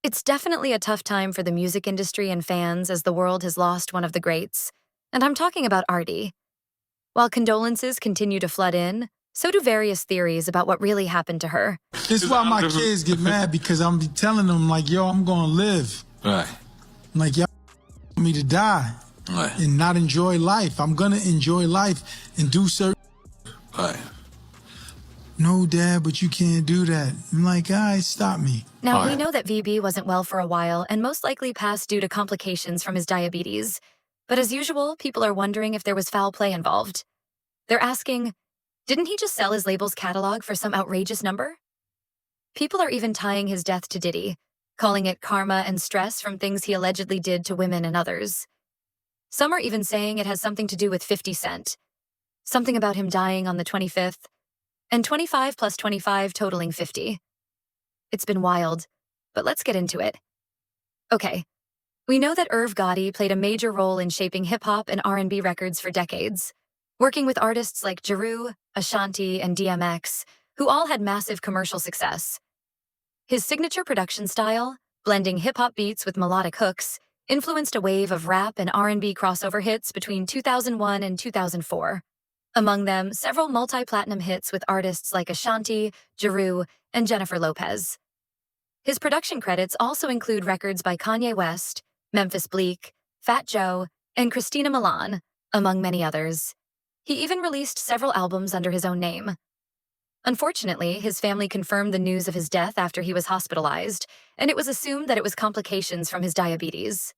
It's definitely a tough time for the music industry and fans as the world has lost one of the greats. And I'm talking about Artie. While condolences continue to flood in, so do various theories about what really happened to her. This is why my kids get mad, because I'm be telling them, like, yo, I'm gonna live. Right. I'm like, y'all want me to die and not enjoy life. I'm gonna enjoy life and do certain. Right. No, Dad, but you can't do that. I'm like, guys, stop me. Now, we know that VB wasn't well for a while and most likely passed due to complications from his diabetes. But as usual, people are wondering if there was foul play involved. They're asking, didn't he just sell his label's catalog for some outrageous number? People are even tying his death to Diddy, calling it karma and stress from things he allegedly did to women and others. Some are even saying it has something to do with 50 Cent. Something about him dying on the 25th, and 25 plus 25 totaling 50. It's been wild, but let's get into it. Okay, we know that Irv Gotti played a major role in shaping hip-hop and R&B records for decades, working with artists like Jarule, Ashanti, and DMX, who all had massive commercial success. His signature production style, blending hip-hop beats with melodic hooks, influenced a wave of rap and R&B crossover hits between 2001 and 2004. Among them, several multi-platinum hits with artists like Ashanti, Jarule, and Jennifer Lopez. His production credits also include records by Kanye West, Memphis Bleek, Fat Joe, and Christina Milian, among many others. He even released several albums under his own name. Unfortunately, his family confirmed the news of his death after he was hospitalized, and it was assumed that it was complications from his diabetes.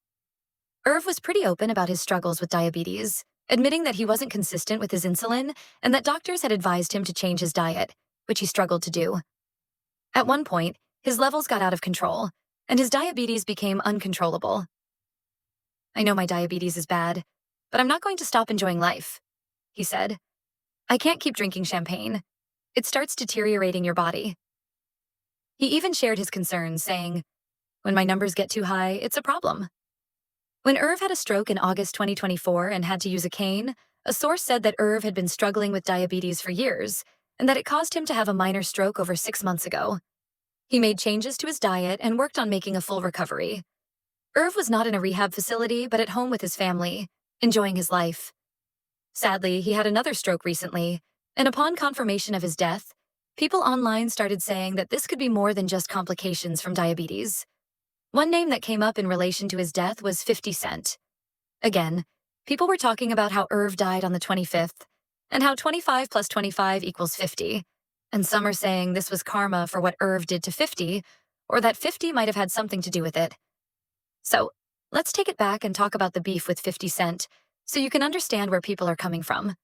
Irv was pretty open about his struggles with diabetes, admitting that he wasn't consistent with his insulin and that doctors had advised him to change his diet, which he struggled to do. At one point, his levels got out of control, and his diabetes became uncontrollable. "I know my diabetes is bad, but I'm not going to stop enjoying life," he said. "I can't keep drinking champagne. It starts deteriorating your body." He even shared his concerns, saying, "When my numbers get too high, it's a problem." When Irv had a stroke in August 2024 and had to use a cane, a source said that Irv had been struggling with diabetes for years and that it caused him to have a minor stroke over 6 months ago. He made changes to his diet and worked on making a full recovery. Irv was not in a rehab facility, but at home with his family, enjoying his life. Sadly, he had another stroke recently, and upon confirmation of his death, people online started saying that this could be more than just complications from diabetes. One name that came up in relation to his death was 50 Cent. Again, people were talking about how Irv died on the 25th, and how 25 plus 25 equals 50, and some are saying this was karma for what Irv did to 50, or that 50 might have had something to do with it. So, let's take it back and talk about the beef with 50 Cent, so you can understand where people are coming from.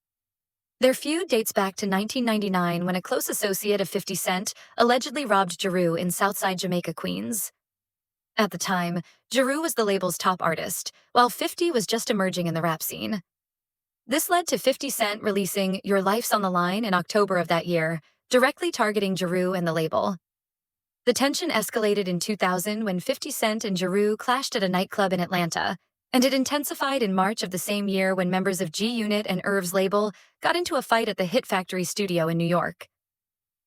Their feud dates back to 1999 when a close associate of 50 Cent allegedly robbed Jarule in Southside Jamaica, Queens. At the time, Jarule was the label's top artist, while 50 was just emerging in the rap scene. This led to 50 Cent releasing Your Life's on the Line in October of that year, directly targeting Jarule and the label. The tension escalated in 2000 when 50 Cent and Jarule clashed at a nightclub in Atlanta, and it intensified in March of the same year when members of G-Unit and Irv's label got into a fight at the Hit Factory studio in New York.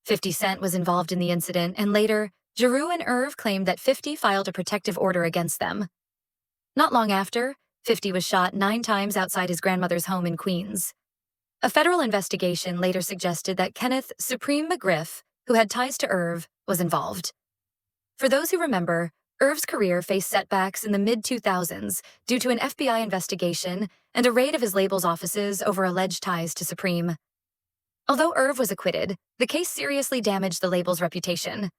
50 Cent was involved in the incident, and later, Jarule and Irv claimed that 50 filed a protective order against them. Not long after, 50 was shot 9 times outside his grandmother's home in Queens. A federal investigation later suggested that Kenneth Supreme McGriff, who had ties to Irv, was involved. For those who remember, Irv's career faced setbacks in the mid-2000s due to an FBI investigation and a raid of his label's offices over alleged ties to Supreme. Although Irv was acquitted, the case seriously damaged the label's reputation.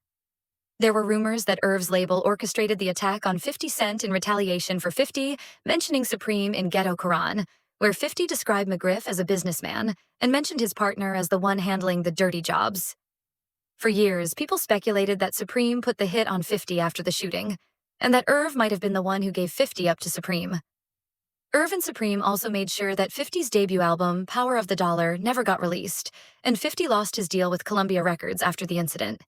There were rumors that Irv's label orchestrated the attack on 50 Cent in retaliation for 50 mentioning Supreme in Ghetto Quran, where 50 described McGriff as a businessman and mentioned his partner as the one handling the dirty jobs. For years, people speculated that Supreme put the hit on 50 after the shooting, and that Irv might have been the one who gave 50 up to Supreme. Irv and Supreme also made sure that 50's debut album, Power of the Dollar, never got released, and 50 lost his deal with Columbia Records after the incident.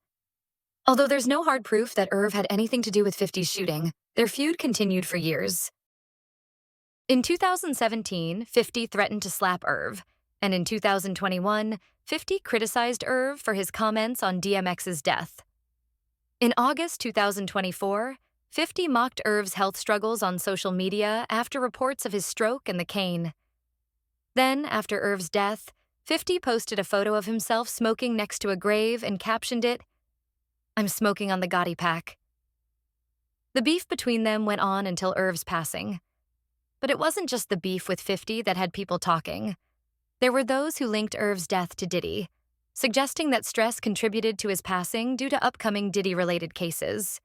Although there's no hard proof that Irv had anything to do with 50's shooting, their feud continued for years. In 2017, 50 threatened to slap Irv, and in 2021, 50 criticized Irv for his comments on DMX's death. In August 2024, 50 mocked Irv's health struggles on social media after reports of his stroke and the cane. Then, after Irv's death, 50 posted a photo of himself smoking next to a grave and captioned it, "I'm smoking on the Gotti pack." The beef between them went on until Irv's passing. But it wasn't just the beef with 50 that had people talking. There were those who linked Irv's death to Diddy, suggesting that stress contributed to his passing due to upcoming Diddy-related cases.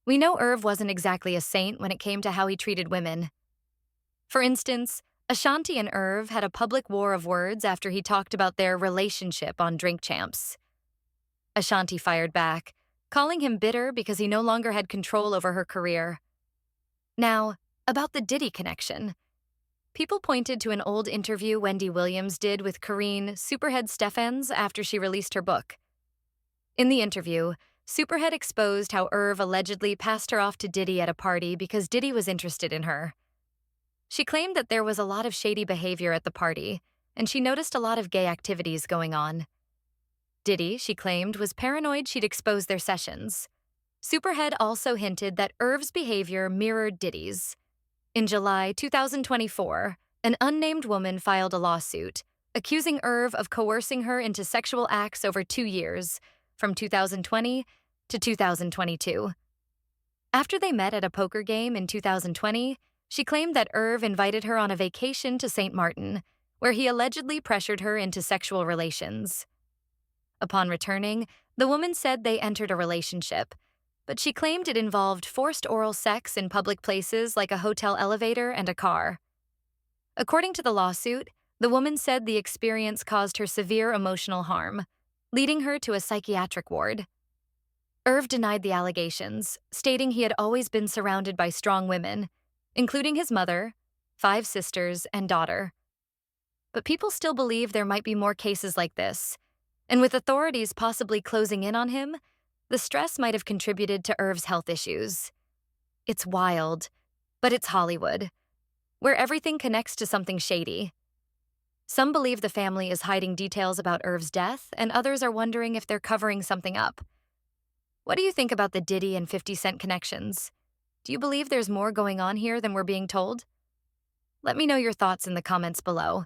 We know Irv wasn't exactly a saint when it came to how he treated women. For instance, Ashanti and Irv had a public war of words after he talked about their relationship on Drink Champs. Ashanti fired back, calling him bitter because he no longer had control over her career. Now, about the Diddy connection. People pointed to an old interview Wendy Williams did with Karine Superhead Steffens after she released her book. In the interview, Superhead exposed how Irv allegedly passed her off to Diddy at a party because Diddy was interested in her. She claimed that there was a lot of shady behavior at the party, and she noticed a lot of gay activities going on. Diddy, she claimed, was paranoid she'd expose their sessions. Superhead also hinted that Irv's behavior mirrored Diddy's. In July 2024, an unnamed woman filed a lawsuit, accusing Irv of coercing her into sexual acts over 2 years, from 2020 to 2022. After they met at a poker game in 2020, she claimed that Irv invited her on a vacation to St. Martin, where he allegedly pressured her into sexual relations. Upon returning, the woman said they entered a relationship, but she claimed it involved forced oral sex in public places like a hotel elevator and a car. According to the lawsuit, the woman said the experience caused her severe emotional harm, leading her to a psychiatric ward. Irv denied the allegations, stating he had always been surrounded by strong women, including his mother, 5 sisters, and daughter. But people still believe there might be more cases like this, and with authorities possibly closing in on him, the stress might have contributed to Irv's health issues. It's wild, but it's Hollywood, where everything connects to something shady. Some believe the family is hiding details about Irv's death, and others are wondering if they're covering something up. What do you think about the Diddy and 50 Cent connections? Do you believe there's more going on here than we're being told? Let me know your thoughts in the comments below.